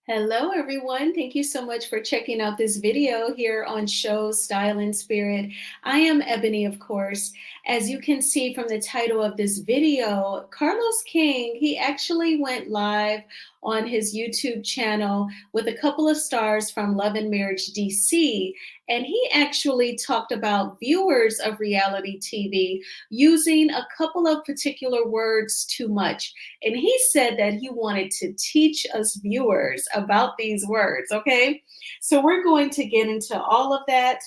Hello, everyone. Thank you so much for checking out this video here on Show Style and Spirit. I am Ebony, of course. As you can see from the title of this video, Carlos King, he actually went live on his YouTube channel with a couple of stars from Love and Marriage DC, and he actually talked about viewers of reality TV using a couple of particular words too much. And he said that he wanted to teach us viewers about these words, okay? So we're going to get into all of that.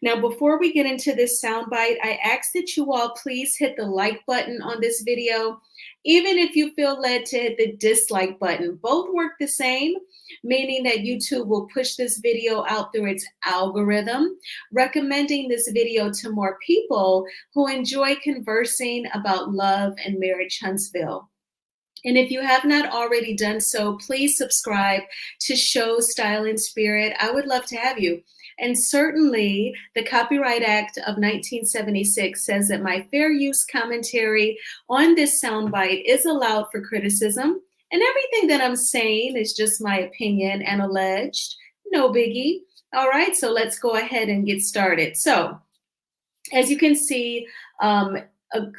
Now, before we get into this soundbite, I ask that you all please hit the like button on this video, even if you feel led to hit the dislike button. Both work the same, meaning that YouTube will push this video out through its algorithm, recommending this video to more people who enjoy conversing about love and marriage Huntsville. And if you have not already done so, please subscribe to Show Style and Spirit. I would love to have you. And certainly, the Copyright Act of 1976 says that my fair use commentary on this soundbite is allowed for criticism. And everything that I'm saying is just my opinion and alleged. No biggie. All right, so let's go ahead and get started. So, as you can see,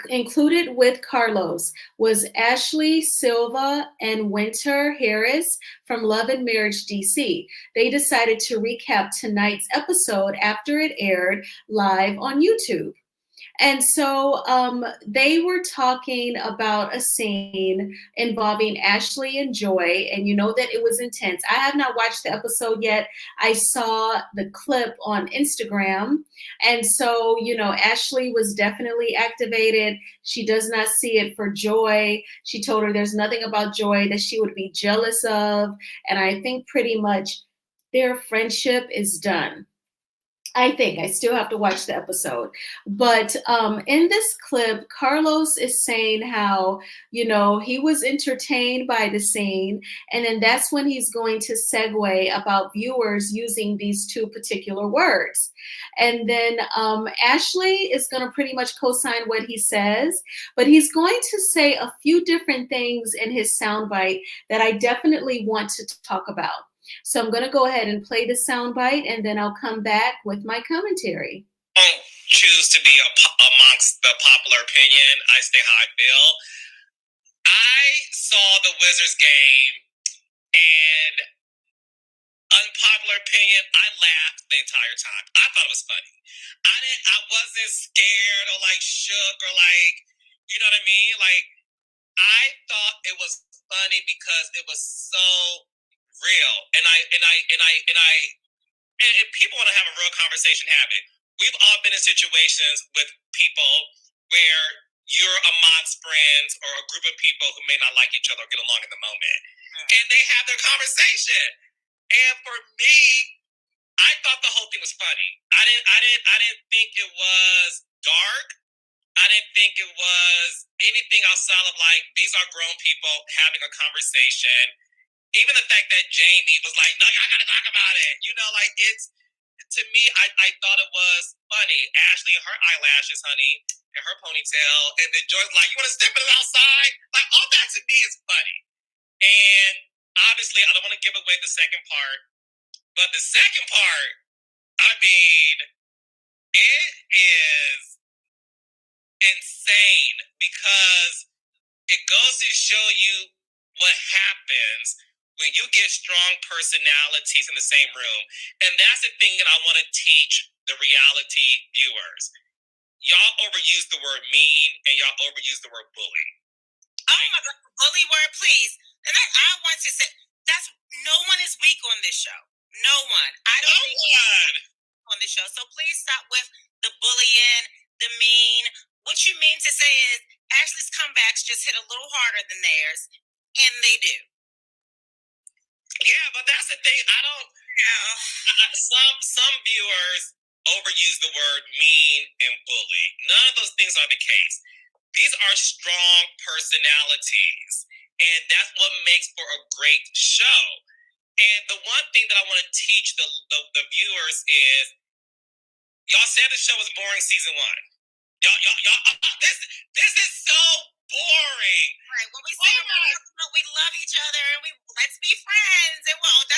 included with Carlos was Ashley Silva and Winter Harris from Love and Marriage DC. They decided to recap tonight's episode after it aired live on YouTube. And so they were talking about a scene involving Ashley and Joy, and you know that it was intense. I have not watched the episode yet. I saw the clip on Instagram. And so, you know, Ashley was definitely activated. She does not see it for Joy. She told her there's nothing about Joy that she would be jealous of. And I think pretty much their friendship is done. I still have to watch the episode. But in this clip, Carlos is saying how, you know, he was entertained by the scene. And then that's when he's going to segue about viewers using these two particular words. And then Ashley is going to pretty much co-sign what he says, but he's going to say a few different things in his soundbite that I definitely want to talk about. So I'm going to go ahead and play the soundbite, and then I'll come back with my commentary. I don't choose to be amongst the popular opinion. I stay how I feel. I saw the Wizards game, and unpopular opinion, I laughed the entire time. I thought it was funny. I wasn't scared or like shook or like, you know what I mean? Like, I thought it was funny because it was so real, and people want to have a real conversation, have it. We've all been in situations with people where you're amongst friends or a group of people who may not like each other or get along in the moment, and they have their conversation. And for me, I thought the whole thing was funny. I didn't think it was dark. I didn't think it was anything outside of like, these are grown people having a conversation. Even the fact that Jamie was like, no, y'all gotta talk about it. You know, like, it's, to me, I thought it was funny. Ashley, her eyelashes, honey, and her ponytail. And then Joy's like, you wanna step it outside? Like, all that to me is funny. And obviously, I don't wanna give away the second part. But the second part, I mean, it is insane because it goes to show you what happens when you get strong personalities in the same room. And that's the thing that I want to teach the reality viewers. Y'all overuse the word mean and y'all overuse the word bully. Oh my God, bully word, please. And I want to say, no one is weak on this show. No one. I don't think on this show. So please stop with the bullying, the mean. What you mean to say is Ashley's comebacks just hit a little harder than theirs, and they do. Yeah, but that's the thing. I don't. Some viewers overuse the word mean and bully. None of those things are the case. These are strong personalities, and that's what makes for a great show. And the one thing that I want to teach the viewers is, y'all said the show was boring season one. This is so boring. Right. When we say we love each other and let's be friends and we're all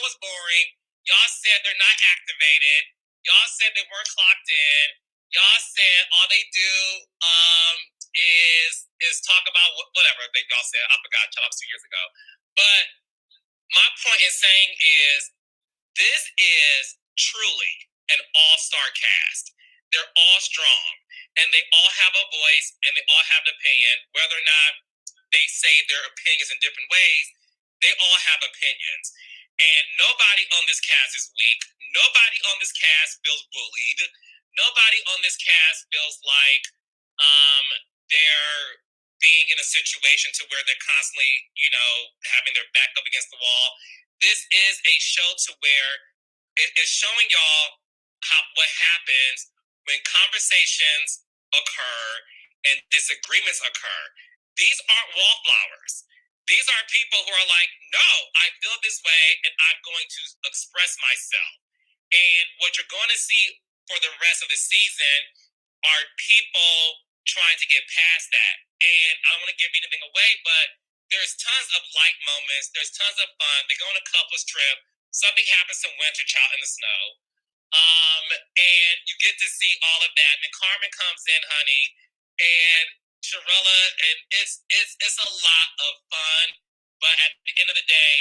was boring. Y'all said they're not activated. Y'all said they weren't clocked in. Y'all said all they do is talk about whatever y'all said. I forgot. That was 2 years ago. But my point in saying is this is truly an all-star cast. They're all strong, and they all have a voice, and they all have an opinion. Whether or not they say their opinions in different ways, they all have opinions. And nobody on this cast is weak. Nobody on this cast feels bullied. Nobody on this cast feels like they're being in a situation to where they're constantly, having their back up against the wall. This is a show to where it is showing y'all what happens when conversations occur and disagreements occur. These aren't wallflowers. These are people who are like, no, I feel this way and I'm going to express myself. And what you're going to see for the rest of the season are people trying to get past that. And I don't want to give anything away, but there's tons of light moments. There's tons of fun. They go on a couples trip. Something happens to Winter Child in the snow. And you get to see all of that. And then Carmen comes in, honey, and Sharella, and it's a lot of fun. But at the end of the day,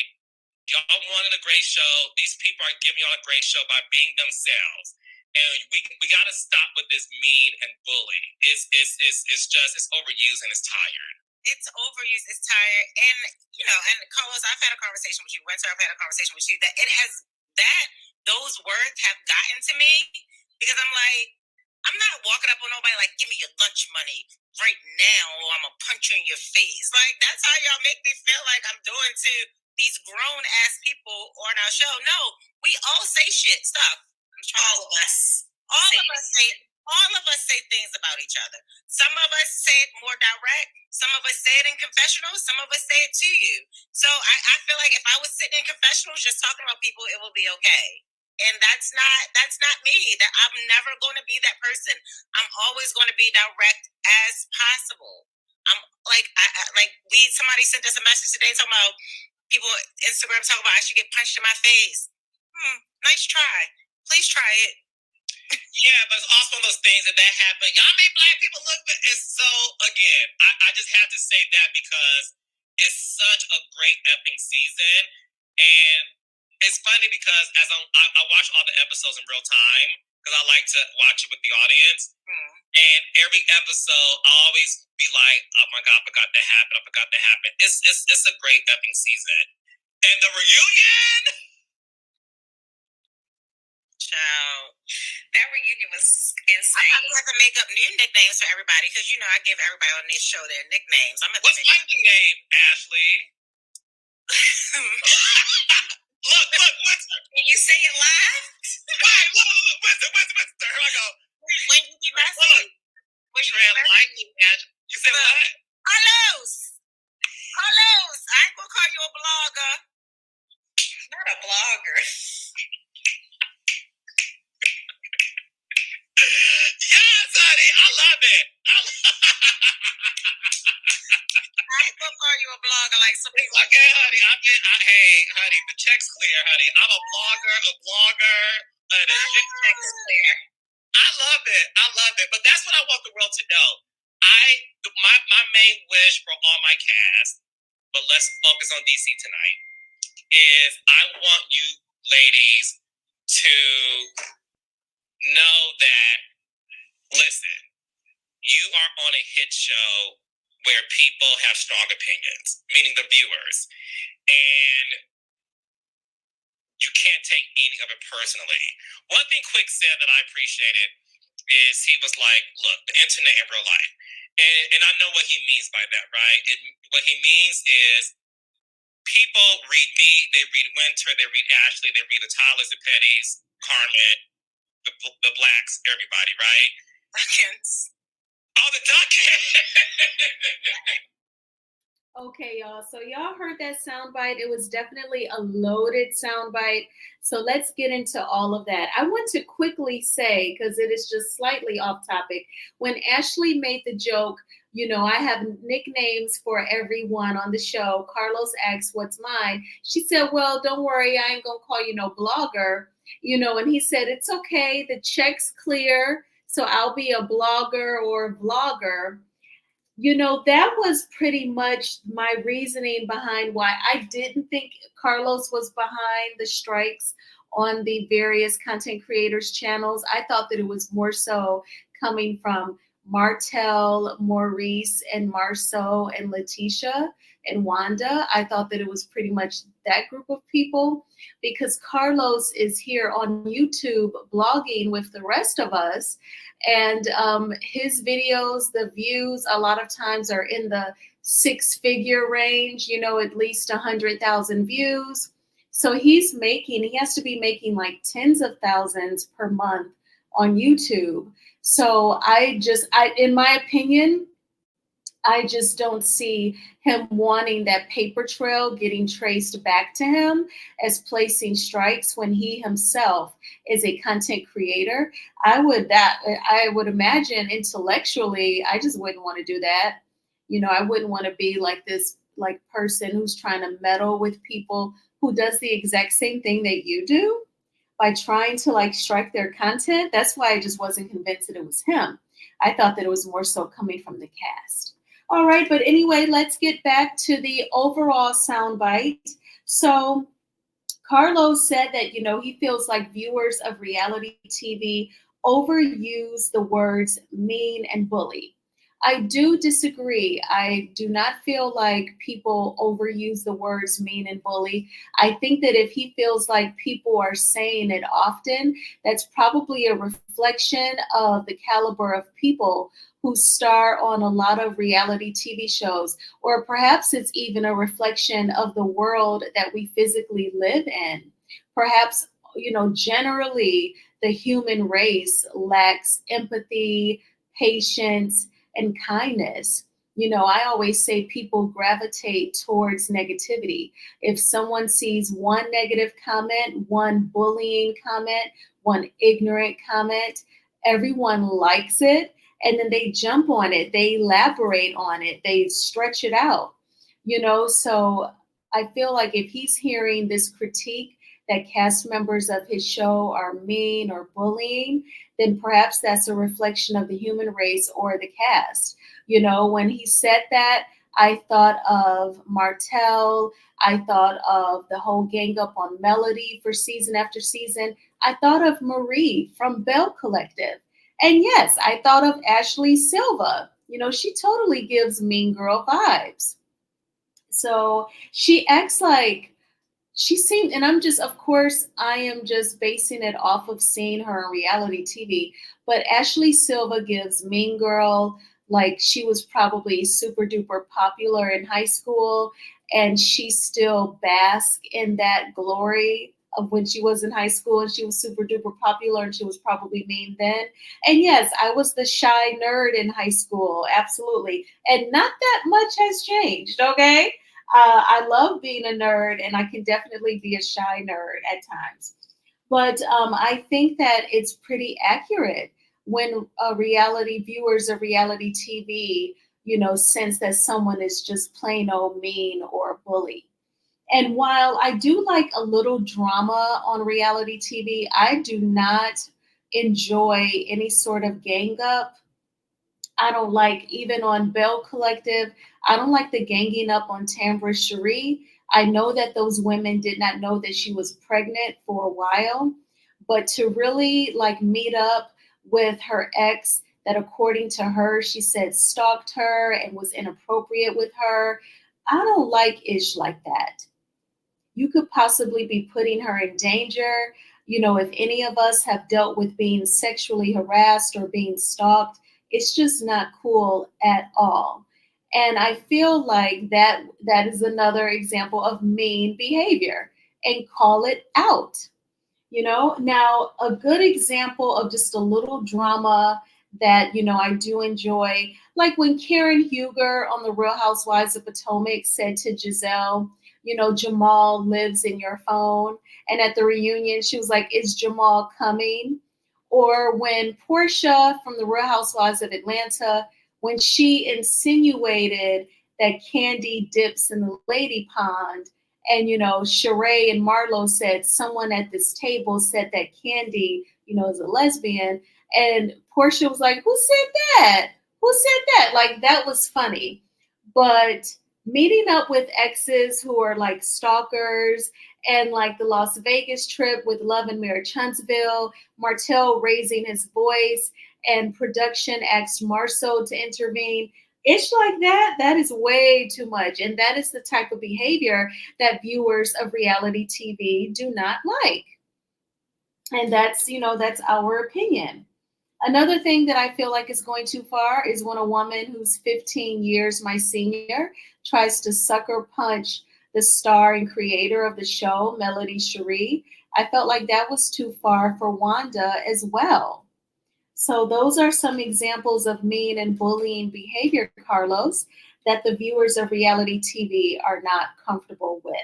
y'all wanted a great show. These people are giving y'all a great show by being themselves. And we got to stop with this mean and bully. It's overused and it's tired. It's overused, it's tired. And, and Carlos, I've had a conversation with you. Winter, I've had a conversation with you that those words have gotten to me because I'm like, I'm not walking up on nobody like, give me your lunch money right now or I'm going to punch you in your face. Like, that's how y'all make me feel like I'm doing to these grown-ass people on our show. No, we all say stuff. All of us. All of us say things about each other. Some of us say it more direct. Some of us say it in confessionals. Some of us say it to you. So I feel like if I was sitting in confessionals just talking about people, it will be okay. And that's not me. That I'm never going to be that person. I'm always going to be direct as possible. I'm like, somebody sent us a message today talking about people Instagram talking about I should get punched in my face. Nice try. Please try it. Yeah, but it's also one of those things that happen. Y'all make Black people look good. It's so, again, I just have to say that because it's such a great effing season. And it's funny because as I watch all the episodes in real time because I like to watch it with the audience. And every episode, I always be like, oh my God, I forgot that happened. It's a great effing season. And the reunion... Child, that reunion was insane. I'm gonna have to make up new nicknames for everybody because I give everybody on this show their nicknames. What's my nickname, Ashley? Look, Winston. Can you say it live? Right, look, Winston. Here I go. When you be messy. You said what? Carlos. I ain't gonna call you a blogger. Not a blogger. Yes, honey, I love it. I ain't gonna call you a blogger like some people. Okay, honey. Honey, the check's clear, honey. I'm a blogger. The check is clear. I love it. But that's what I want the world to know. My main wish for all my cast, but let's focus on DC tonight, is I want you ladies to know that, listen, you are on a hit show where people have strong opinions, meaning the viewers. And you can't take any of it personally. One thing Quick said that I appreciated is he was like, look, the internet in real life. And I know what he means by that, right? What he means is people read me, they read Winter, they read Ashley, they read the Tylers, the Pettys, Carmen, the Blacks, everybody, right? Duckins. Oh, the Duckins! Okay, y'all. So y'all heard that soundbite. It was definitely a loaded soundbite. So let's get into all of that. I want to quickly say, because it is just slightly off topic, when Ashley made the joke, I have nicknames for everyone on the show. Carlos asked, "What's mine?" She said, "Well, don't worry, I ain't gonna call you no blogger." And he said, "It's okay, the check's clear, so I'll be a blogger or vlogger." That was pretty much my reasoning behind why I didn't think Carlos was behind the strikes on the various content creators' channels. I thought that it was more so coming from Martell, Maurice, and Marceau, and Letitia, and Wanda. I thought that it was pretty much that group of people because Carlos is here on YouTube blogging with the rest of us. And his videos, the views a lot of times are in the six-figure range, at least 100,000 views. So he has to be making like tens of thousands per month on YouTube. So in my opinion, I just don't see him wanting that paper trail getting traced back to him as placing strikes when he himself is a content creator. I would imagine intellectually, I just wouldn't want to do that. I wouldn't want to be like this person who's trying to meddle with people who does the exact same thing that you do by trying to strike their content. That's why I just wasn't convinced that it was him. I thought that it was more so coming from the cast. All right, but anyway, let's get back to the overall soundbite. So Carlos said that, he feels like viewers of reality TV overuse the words mean and bully. I do disagree. I do not feel like people overuse the words mean and bully. I think that if he feels like people are saying it often, that's probably a reflection of the caliber of people who star on a lot of reality TV shows, or perhaps it's even a reflection of the world that we physically live in. Perhaps, generally the human race lacks empathy, patience, and kindness. I always say people gravitate towards negativity. If someone sees one negative comment, one bullying comment, one ignorant comment, everyone likes it. And then they jump on it, they elaborate on it, they stretch it out, So I feel like if he's hearing this critique that cast members of his show are mean or bullying, then perhaps that's a reflection of the human race or the cast. When he said that, I thought of Martell. I thought of the whole gang up on Melody for season after season. I thought of Marie from Bell Collective. And yes, I thought of Ashley Silva. She totally gives Mean Girl vibes. So she acts like she seemed, and of course, I am just basing it off of seeing her on reality TV. But Ashley Silva gives Mean Girl, like she was probably super duper popular in high school, and she still basks in that glory of when she was in high school and she was super duper popular and she was probably mean then. And yes, I was the shy nerd in high school, absolutely. And not that much has changed, okay? I love being a nerd, and I can definitely be a shy nerd at times. But I think that it's pretty accurate when viewers of reality TV, sense that someone is just plain old mean or a bully. And while I do like a little drama on reality TV, I do not enjoy any sort of gang up. I don't like, even on Bell Collective, I don't like the ganging up on Tambra Cherie. I know that those women did not know that she was pregnant for a while, but to really meet up with her ex that according to her, she said stalked her and was inappropriate with her, I don't like ish like that. You could possibly be putting her in danger. If any of us have dealt with being sexually harassed or being stalked, it's just not cool at all. And I feel like that is another example of mean behavior, and call it out. Now a good example of just a little drama that, I do enjoy, like when Karen Huger on the Real Housewives of Potomac said to Giselle, Jamal lives in your phone. And at the reunion, she was like, is Jamal coming? Or when Portia from the Real Housewives of Atlanta when she insinuated that Candy dips in the lady pond. And, Sheree and Marlo said someone at this table said that Candy, is a lesbian. And Portia was like, who said that? Who said that? Like, that was funny. But meeting up with exes who are like stalkers, and like the Las Vegas trip with Love and Marriage Huntsville, Martell raising his voice, and production asked Marceau to intervene. It's like that is way too much. And that is the type of behavior that viewers of reality TV do not like. And that's our opinion. Another thing that I feel like is going too far is when a woman who's 15 years my senior tries to sucker punch the star and creator of the show, Melody Cherie. I felt like that was too far for Wanda as well. So those are some examples of mean and bullying behavior, Carlos, that the viewers of reality TV are not comfortable with.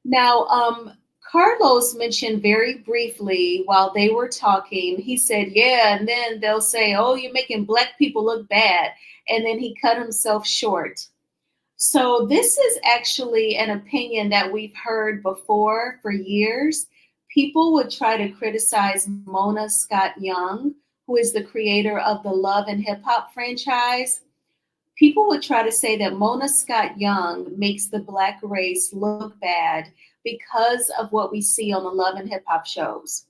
Now, Carlos mentioned very briefly while they were talking, he said, yeah, and then they'll say, oh, you're making Black people look bad. And then he cut himself short. So this is actually an opinion that we've heard before for years. People would try to criticize Mona Scott Young, who is the creator of the Love and Hip Hop franchise. People would try to say that Mona Scott Young makes the Black race look bad because of what we see on the Love and Hip Hop shows.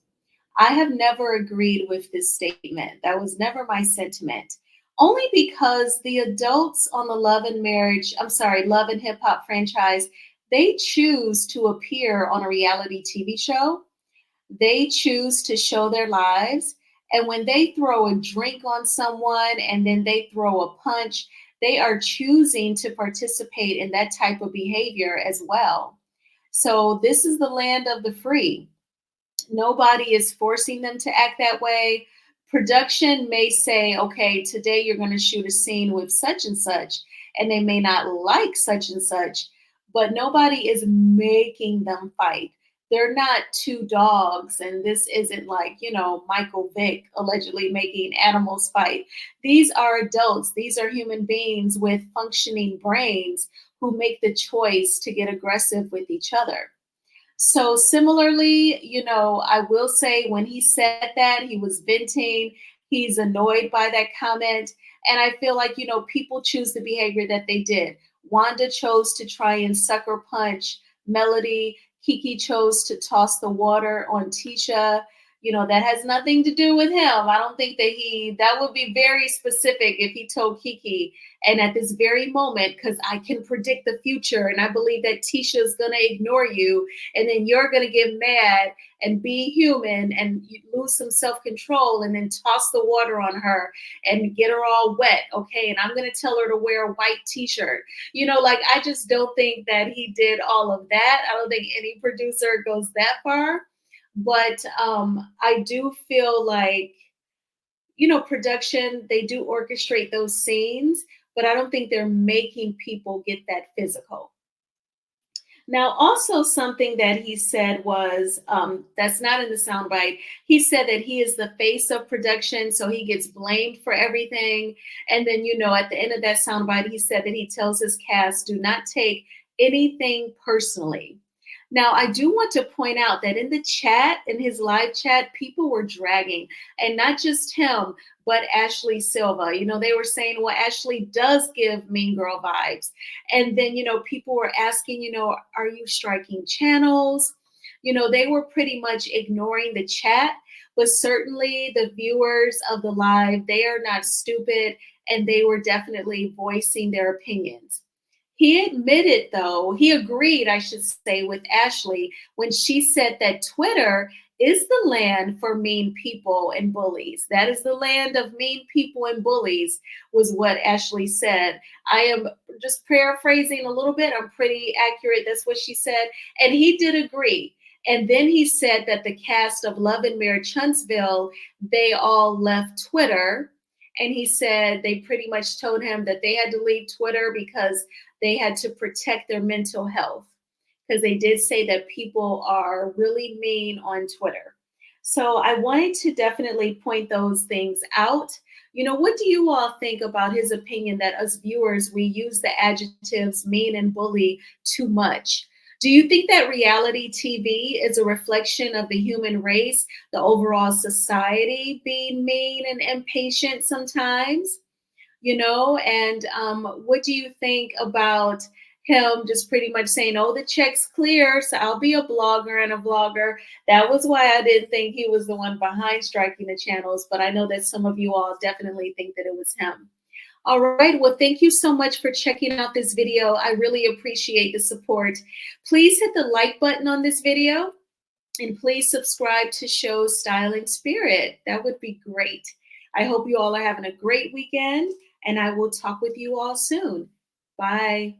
I have never agreed with this statement. That was never my sentiment. Only because the adults on the Love and Hip Hop franchise, they choose to appear on a reality TV show. They choose to show their lives. And when they throw a drink on someone and then they throw a punch, they are choosing to participate in that type of behavior as well. So this is the land of the free. Nobody is forcing them to act that way. Production may say, okay, today you're going to shoot a scene with such and such, and they may not like such and such, but nobody is making them fight. They're not two dogs, and this isn't like, Michael Vick allegedly making animals fight. These are adults. These are human beings with functioning brains who make the choice to get aggressive with each other. So similarly, I will say when he said that, he was venting, he's annoyed by that comment. And I feel like, people choose the behavior that they did. Wanda chose to try and sucker punch Melody. Kiki chose to toss the water on Tisha. That has nothing to do with him. I don't think that would be very specific if he told Kiki, and at this very moment, because I can predict the future and I believe that Tisha is going to ignore you, and then you're going to get mad and be human and you lose some self-control and then toss the water on her and get her all wet. Okay. And I'm going to tell her to wear a white t-shirt. I just don't think that he did all of that. I don't think any producer goes that far. But I do feel like, production, they do orchestrate those scenes, but I don't think they're making people get that physical. Now, also something that he said was, that's not in the soundbite, he said that he is the face of production, so he gets blamed for everything. And then, at the end of that soundbite, he said that he tells his cast, do not take anything personally. Now, I do want to point out that in the chat, in his live chat, people were dragging, and not just him, but Ashley Silva. They were saying, well, Ashley does give Mean Girl vibes. And then, people were asking, are you striking channels? They were pretty much ignoring the chat, but certainly the viewers of the live, they are not stupid, and they were definitely voicing their opinions. He admitted, though, he agreed, I should say, with Ashley when she said that Twitter is the land for mean people and bullies. That is the land of mean people and bullies, was what Ashley said. I am just paraphrasing a little bit. I'm pretty accurate. That's what she said. And he did agree. And then he said that the cast of Love and Marriage Huntsville, they all left Twitter. And he said they pretty much told him that they had to leave Twitter because they had to protect their mental health, because they did say that people are really mean on Twitter. So I wanted to definitely point those things out. What do you all think about his opinion that us viewers, we use the adjectives mean and bully too much? Do you think that reality TV is a reflection of the human race, the overall society being mean and impatient sometimes? And what do you think about him just pretty much saying, oh, the check's clear, so I'll be a blogger and a vlogger? That was why I didn't think he was the one behind striking the channels, but I know that some of you all definitely think that it was him. All right, well, thank you so much for checking out this video. I really appreciate the support. Please hit the like button on this video, and please subscribe to Show's Style and Spirit. That would be great. I hope you all are having a great weekend, and I will talk with you all soon. Bye.